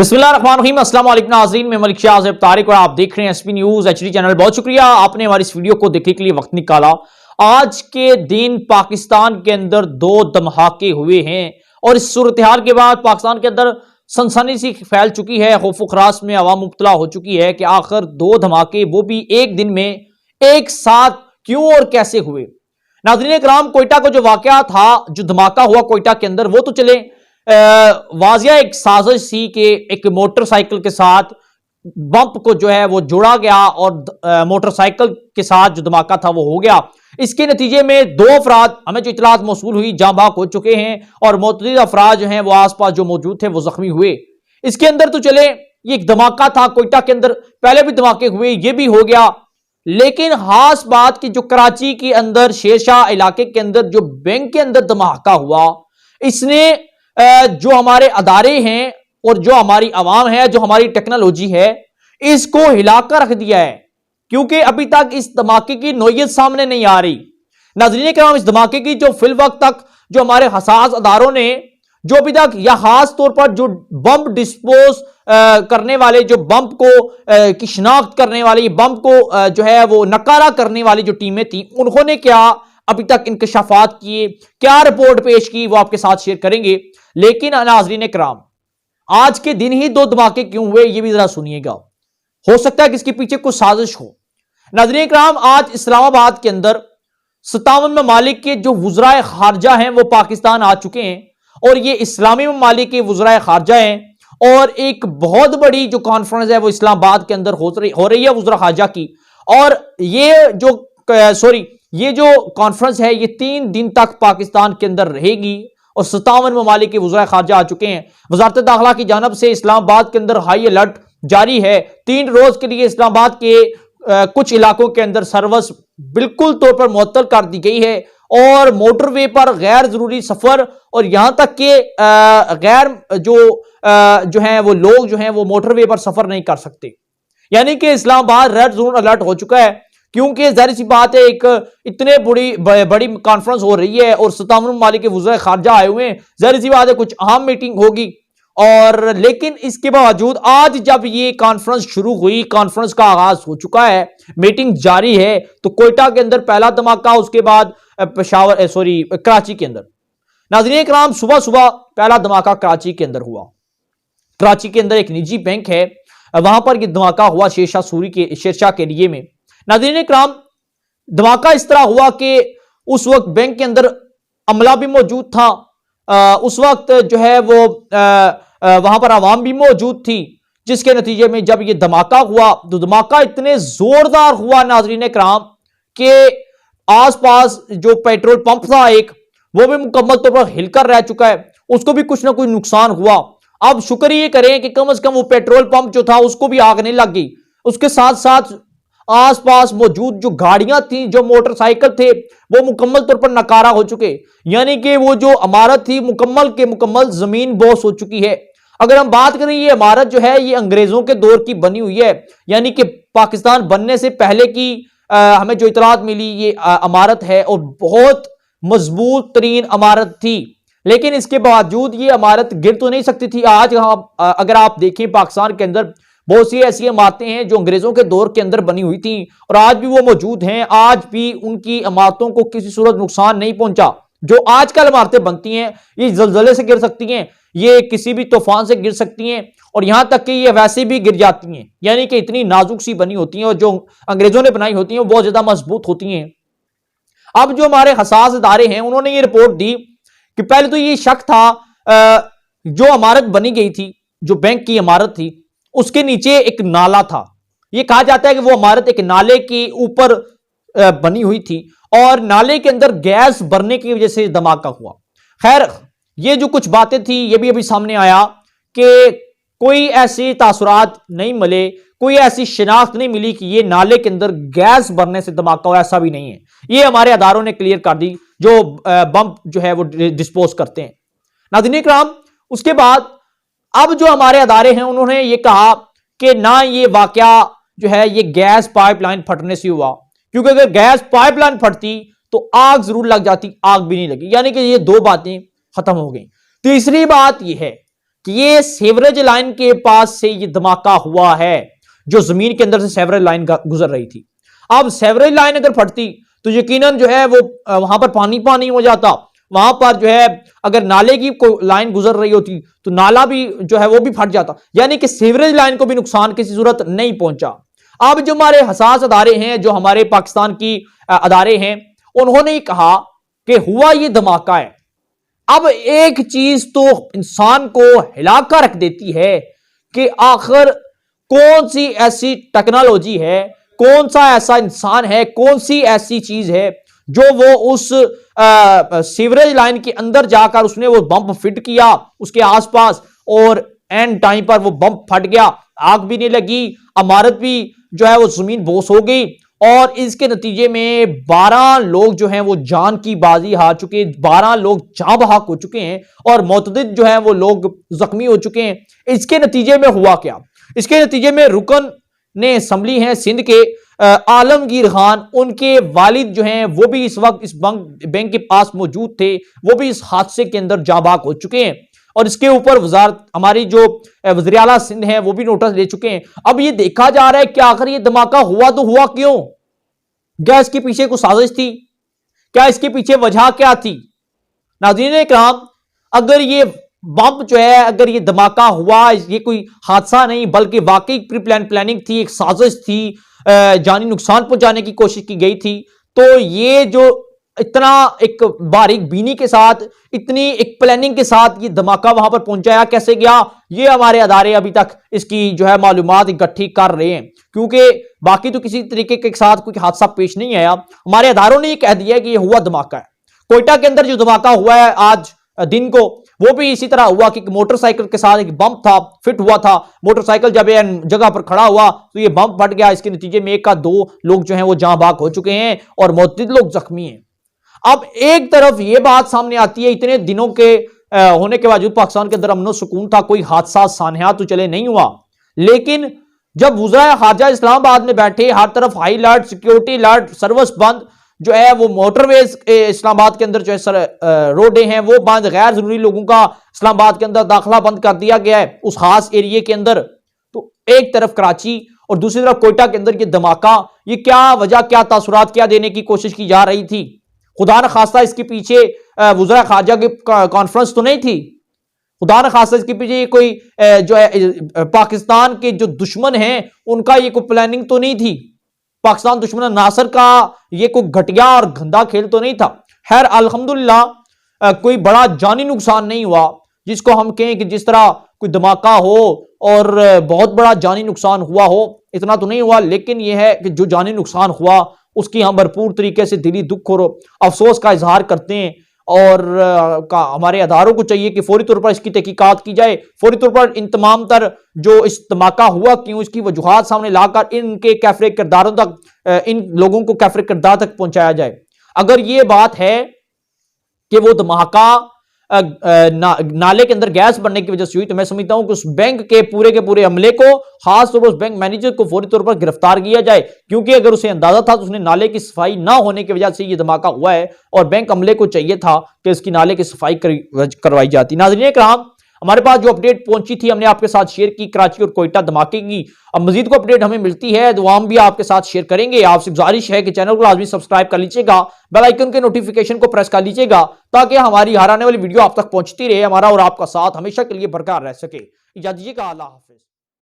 बिस्मिल्लाहिर्रहमानिर्रहीम, अस्सलाम वालेकुम नाज़रीन, मैं मलिक शाहज़ेब तारिक और आप देख रहे हैं एसपी न्यूज़ एचडी चैनल। बहुत शुक्रिया आपने हमारी इस वीडियो को देखने के लिए वक्त निकाला। आज के दिन पाकिस्तान के अंदर दो धमाके हुए हैं और इस सूरत हाल के बाद पाकिस्तान के अंदर सनसनी सी फैल चुकी है, खौफ खराश में अवाम मुब्तला हो चुकी है कि आखिर दो धमाके वो भी एक दिन में एक साथ क्यों और कैसे हुए। नाज़रीन कराम, कोयटा का जो वाकया था, जो धमाका हुआ कोयटा के अंदर, वो तो चले वाजिया एक साजिश थी कि एक मोटरसाइकिल के साथ बम्प को जो है वो जोड़ा गया और मोटरसाइकिल के साथ जो धमाका था वो हो गया। इसके नतीजे में दो अफराद, हमें जो इतलात मौसूल हुई, जाँ बाक हो चुके हैं और मुतअद्दिद अफराद जो हैं वो आसपास जो मौजूद थे वो जख्मी हुए। इसके अंदर तो चले ये एक धमाका था कोयटा के अंदर, पहले भी धमाके हुए, ये भी हो गया। लेकिन खास बात कि जो कराची के अंदर शेरशाह इलाके के अंदर जो बैंक के अंदर धमाका हुआ, इसने जो हमारे अदारे हैं और जो हमारी आवाम है, जो हमारी टेक्नोलॉजी है, इसको हिलाकर रख दिया है, क्योंकि अभी तक इस धमाके की नौयत सामने नहीं आ रही। नाज़रीन कराम, इस धमाके की जो फिल वक्त तक जो हमारे हसास अदारों ने जो अभी तक या खास तौर पर जो बम डिस्पोज करने वाले, जो बम को की शिनाख्त करने वाली, बम को जो है वो नकारा करने वाली जो टीमें थी, उन्होंने क्या अभी तक इंकशाफात किए, क्या रिपोर्ट पेश की, वो आपके साथ शेयर करेंगे। लेकिन नाज़रीन कराम, आज के दिन ही दो धमाके क्यों हुए, ये भी जरा सुनिएगा। हो सकता है कि इसके पीछे कुछ साजिश हो। नाज़रीन कराम, आज इस्लामाबाद के अंदर 57 ममालिक के जो वुज़राए खारजा हैं वो पाकिस्तान आ चुके हैं और ये इस्लामी ममालिक के वुज़राए खारजा हैं और एक बहुत बड़ी जो कॉन्फ्रेंस है वो इस्लामाबाद के अंदर हो रही है वुज़रा खारजा की। और ये जो कॉन्फ्रेंस है ये 3 दिन तक पाकिस्तान के अंदर रहेगी और 57 ममालिक के वुज़राए खारजा आ चुके हैं। वज़ारत दाखिला की जानिब से इस्लामाबाद के अंदर हाई अलर्ट जारी है। 3 रोज के लिए इस्लामाबाद के कुछ इलाकों के अंदर सर्विस बिल्कुल तौर पर मुअत्तल कर दी गई है और मोटरवे पर गैर जरूरी सफर और यहां तक के गैर जो हैं वो लोग जो हैं वो मोटरवे पर सफर नहीं कर सकते। यानी कि इस्लामाबाद रेड जोन अलर्ट हो चुका है, क्योंकि जाहिर सी बात है एक इतने बड़ी कॉन्फ्रेंस हो रही है और 57 ममालिक के वुज़राए खारजा आए हुए हैं, जाहिर सी बात है कुछ अहम मीटिंग होगी। और लेकिन इसके बावजूद आज जब ये कॉन्फ्रेंस शुरू हुई, कॉन्फ्रेंस का आगाज हो चुका है, मीटिंग जारी है, तो कोयटा के अंदर पहला धमाका, उसके बाद कराची के अंदर। नाज़रीन कराम, सुबह सुबह पहला धमाका कराची के अंदर हुआ। कराची के अंदर एक निजी बैंक है, वहां पर यह धमाका हुआ शेरशाह के एरिये में। नाज़रीन कराम, धमाका इस तरह हुआ कि उस वक्त बैंक के अंदर अमला भी मौजूद था, उस वक्त जो है वो वहां पर आवाम भी मौजूद थी, जिसके नतीजे में जब ये धमाका हुआ तो धमाका इतने जोरदार हुआ नाज़रीन कराम कि आसपास जो पेट्रोल पंप था एक, वो भी मुकम्मल तौर पर हिलकर रह चुका है, उसको भी कुछ ना कुछ नुकसान हुआ। अब शुक्र ये करें कि कम से कम वो पेट्रोल पंप जो था उसको भी आग नहीं लग गई। उसके साथ साथ आसपास मौजूद जो गाड़ियां थी, जो मोटरसाइकिल थे, वो मुकम्मल तौर पर नकारा हो चुके, यानी कि वो जो इमारत थी मुकम्मल के मुकम्मल जमीन बोस हो चुकी है। अगर हम बात करें, ये इमारत जो है ये अंग्रेजों के दौर की बनी हुई है, यानी कि पाकिस्तान बनने से पहले की हमें जो इतलात मिली ये इमारत है और बहुत मजबूत तरीन इमारत थी। लेकिन इसके बावजूद ये इमारत गिर तो नहीं सकती थी। आज अगर आप देखें पाकिस्तान के अंदर बहुत सी ऐसी इमारतें हैं जो अंग्रेजों के दौर के अंदर बनी हुई थी और आज भी वो मौजूद हैं। आज भी उनकी इमारतों को किसी सूरत नुकसान नहीं पहुंचा। जो आजकल इमारतें बनती हैं ये जलजले से गिर सकती हैं, ये किसी भी तूफान से गिर सकती हैं और यहां तक कि ये वैसे भी गिर जाती हैं, यानी कि इतनी नाजुक सी बनी होती हैं और जो अंग्रेजों ने बनाई होती हैं वो बहुत ज्यादा मजबूत होती हैं। अब जो हमारे हसास इदारे हैं उन्होंने ये रिपोर्ट दी कि पहले तो ये शक था, जो इमारत बनी गई थी, जो बैंक की इमारत थी, उसके नीचे एक नाला था। यह कहा जाता है कि वो इमारत एक नाले के ऊपर बनी हुई थी और नाले के अंदर गैस भरने की वजह से धमाका हुआ। खैर, ये जो कुछ बातें थी ये भी अभी सामने आया कि कोई ऐसी तासुरात नहीं मिले, कोई ऐसी शिनाख्त नहीं मिली कि ये नाले के अंदर गैस भरने से धमाका हुआ, ऐसा भी नहीं है। ये हमारे अदारों ने क्लियर कर दी जो बम जो है वो डिस्पोज करते हैं। नाज़रीन कराम, उसके बाद अब जो हमारे अदारे हैं उन्होंने ये कहा कि ना ये वाकया जो है ये गैस पाइपलाइन फटने से हुआ, क्योंकि अगर गैस पाइपलाइन फटती तो आग जरूर लग जाती, आग भी नहीं लगी, यानी कि ये दो बातें खत्म हो गई। तीसरी बात यह है कि ये सीवरेज लाइन के पास से ये धमाका हुआ है, जो जमीन के अंदर से सीवरेज लाइन गुजर रही थी। अब सीवरेज लाइन अगर फटती तो यकीनन जो है वो वहां पर पानी पानी हो जाता, वहां पर जो है अगर नाले की कोई लाइन गुजर रही होती तो नाला भी जो है वो भी फट जाता, यानी कि सीवरेज लाइन को भी नुकसान किसी सूरत नहीं पहुंचा। अब जो हमारे हसास अदारे हैं, जो हमारे पाकिस्तान की अदारे हैं, उन्होंने कहा कि हुआ ये धमाका है। अब एक चीज तो इंसान को हिलाकर रख देती है कि आखिर कौन सी ऐसी टेक्नोलॉजी है, कौन सा ऐसा इंसान है, कौन सी ऐसी चीज है जो वो उस सीवरेज लाइन के अंदर जाकर उसने वो बम फिट किया उसके आसपास, और एंड टाइम पर वो बम फट गया, आग भी नहीं लगी, इमारत भी जो है वो जमीन बोस हो गई, और इसके नतीजे में 12 लोग जो हैं वो जान की बाजी हार चुके हैं, 12 लोग जाँ बहक हो चुके हैं और मुतअद्दिद जो हैं वो लोग जख्मी हो चुके हैं। इसके नतीजे में हुआ क्या? इसके नतीजे में रुकन ने असम्बली हैं सिंध के आलमगीर खान, उनके वालिद जो हैं वो भी इस वक्त इस बैंक के पास मौजूद थे, वो भी इस हादसे के अंदर जाँ बहक हो चुके हैं। और इसके ऊपर वजारत हमारी जो वज़ीर आला सिंध है वो भी नोटिस ले चुके हैं। अब ये देखा जा रहा है कि आखिर ये धमाका हुआ तो हुआ क्यों? क्या इसके पीछे कोई साजिश थी? क्या इसके पीछे वजह क्या थी? नाज़रीन इकराम, अगर ये बम जो है, अगर ये धमाका हुआ, ये कोई हादसा नहीं बल्कि वाकई प्री प्लानिंग थी, एक साजिश थी, जानी नुकसान पहुंचाने की कोशिश की गई थी, तो ये जो इतना एक बारीक बीनी के साथ, इतनी एक प्लानिंग के साथ ये धमाका वहां पर पहुंचाया कैसे गया, ये हमारे अदारे अभी तक इसकी जो है मालूमात इकट्ठी कर रहे हैं, क्योंकि बाकी तो किसी तरीके के साथ कोई हादसा पेश नहीं आया। हमारे अदारों ने ये कह दिया कि ये हुआ धमाका है। कोयटा के अंदर जो धमाका हुआ है आज दिन को, वो भी इसी तरह हुआ कि मोटरसाइकिल के साथ एक बम था, फिट हुआ था, मोटरसाइकिल जब जगह पर खड़ा हुआ तो ये बम फट गया। इसके नतीजे में 1 का 2 लोग जो हैं वो जाँ बहक हो चुके हैं और मुतअद्दिद लोग जख्मी हैं। अब एक तरफ ये बात सामने आती है, इतने दिनों के होने के बावजूद पाकिस्तान के अंदर अमन सुकून था, कोई हादसा सानहा तो चले नहीं हुआ, लेकिन जब वज़ीर ख़ारजा इस्लामाबाद में बैठे, हर तरफ high alert, security alert, service बंद, जो है वो मोटरवेज इस्लामाबाद के अंदर जो है रोडें हैं वो बंद, गैर जरूरी लोगों का इस्लामाबाद के अंदर दाखिला बंद कर दिया गया है उस खास एरिए के अंदर। तो एक तरफ कराची और दूसरी तरफ कोयटा के अंदर ये धमाका, ये क्या वजह, क्या तासुरात क्या देने की कोशिश की जा रही थी? खुदा न खास्ता इसके पीछे वज़ीर ख़ारजा की कॉन्फ्रेंस तो नहीं थी, खुदा न खास्ता इसके पीछे कोई जो है पाकिस्तान के जो दुश्मन हैं उनका ये कोई प्लानिंग तो नहीं थी, पाकिस्तान दुश्मन नासर का ये कोई घटिया और गंदा खेल तो नहीं था। खैर अल्हम्दुलिल्लाह कोई बड़ा जानी नुकसान नहीं हुआ जिसको हम कहें कि जिस तरह कोई धमाका हो और बहुत बड़ा जानी नुकसान हुआ हो, इतना तो नहीं हुआ, लेकिन यह है कि जो जानी नुकसान हुआ उसकी हम भरपूर तरीके से दिली दुख और अफसोस का इजहार करते हैं, और हमारे अदारों को चाहिए कि फौरी तौर पर इसकी तहकीकात की जाए, फौरी तौर पर इन तमाम तर जो इस धमाका हुआ क्यों, इसकी वजूहात सामने लाकर इनके कैफरे किरदारों तक, इन लोगों को कैफरे किरदार तक पहुंचाया जाए। अगर ये बात है कि वो धमाका नाले के अंदर गैस बनने की वजह से हुई, तो मैं समझता हूं कि उस बैंक के पूरे अमले को, खास तौर पर उस बैंक मैनेजर को फौरी तौर पर गिरफ्तार किया जाए, क्योंकि अगर उसे अंदाजा था तो उसने नाले की सफाई ना होने की वजह से ये धमाका हुआ है, और बैंक अमले को चाहिए था कि इसकी नाले की सफाई करवाई जाती। नाज़रीन इकराम, हमारे पास जो अपडेट पहुंची थी हमने आपके साथ शेयर की कराची और कोयटा धमाके की। अब मजीद को अपडेट हमें मिलती है तो हम भी आपके साथ शेयर करेंगे। आपसे गुजारिश है कि चैनल को लाजमी सब्सक्राइब कर लीजिएगा, बेल आइकन के नोटिफिकेशन को प्रेस कर लीजिएगा, ताकि हमारी हर आने वाली वीडियो आप तक पहुंचती रहे, हमारा और आपका साथ हमेशा के लिए बरकरार रह सके। इजाज़त दीजिएगा, अल्लाह हाफिज।